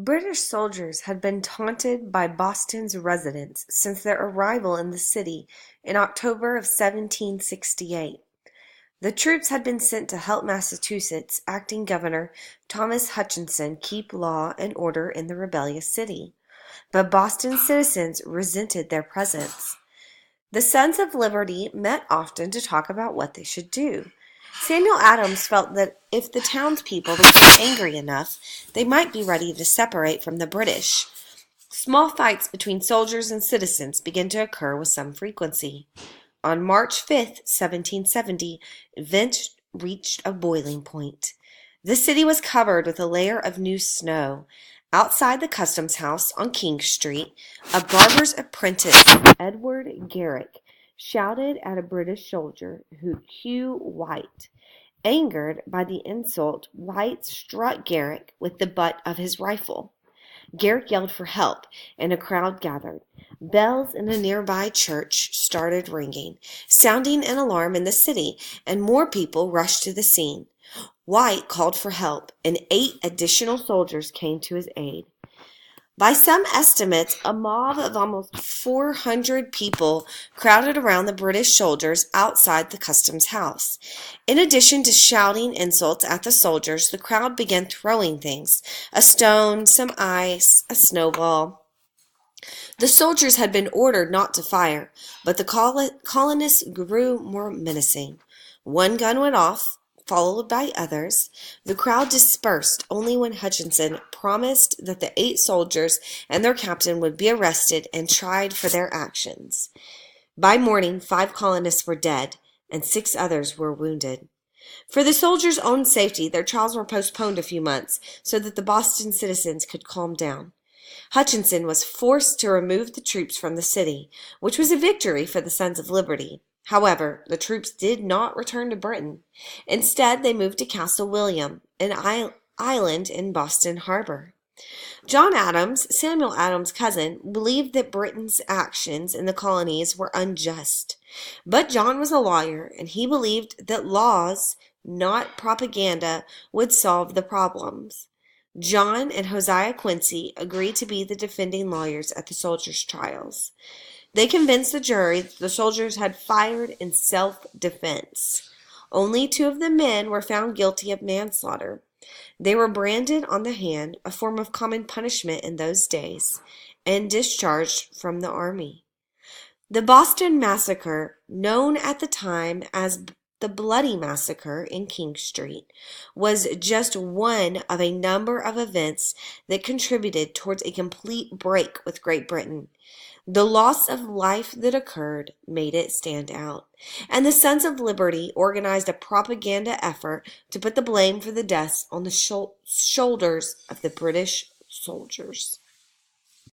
British soldiers had been taunted by Boston's residents since their arrival in the city in October of 1768. The troops had been sent to help Massachusetts acting Governor Thomas Hutchinson keep law and order in the rebellious city, but Boston citizens resented their presence. The Sons of Liberty met often to talk about what they should do. Samuel Adams felt that if the townspeople became angry enough, they might be ready to separate from the British. Small fights between soldiers and citizens began to occur with some frequency. On March 5th, 1770, events reached a boiling point. The city was covered with a layer of new snow. Outside the customs house on King Street, a barber's apprentice, Edward Garrick, shouted at a British soldier, Hugh White. Angered by the insult, White struck Garrick with the butt of his rifle. Garrick yelled for help, and a crowd gathered. Bells in a nearby church started ringing, sounding an alarm in the city, and more people rushed to the scene. White called for help, and 8 additional soldiers came to his aid. By some estimates, a mob of almost 400 people crowded around the British soldiers outside the customs house. In addition to shouting insults at the soldiers, the crowd began throwing things: a stone, some ice, a snowball. The soldiers had been ordered not to fire, but the colonists grew more menacing. One gun went off, followed by others. The crowd dispersed only when Hutchinson promised that the 8 soldiers and their captain would be arrested and tried for their actions. By morning, 5 colonists were dead, and 6 others were wounded. For the soldiers' own safety, their trials were postponed a few months so that the Boston citizens could calm down. Hutchinson was forced to remove the troops from the city, which was a victory for the Sons of Liberty. However, the troops did not return to Britain. Instead, they moved to Castle William, an island in Boston Harbor. John Adams, Samuel Adams' cousin, believed that Britain's actions in the colonies were unjust. But John was a lawyer, and he believed that laws, not propaganda, would solve the problems. John and Josiah Quincy agreed to be the defending lawyers at the soldiers' trials. They convinced the jury that the soldiers had fired in self-defense. Only 2 of the men were found guilty of manslaughter. They were branded on the hand, a form of common punishment in those days, and discharged from the army. The Boston Massacre, known at the time as the Bloody Massacre in King Street, was just one of a number of events that contributed towards a complete break with Great Britain. The loss of life that occurred made it stand out, and the Sons of Liberty organized a propaganda effort to put the blame for the deaths on the shoulders of the British soldiers.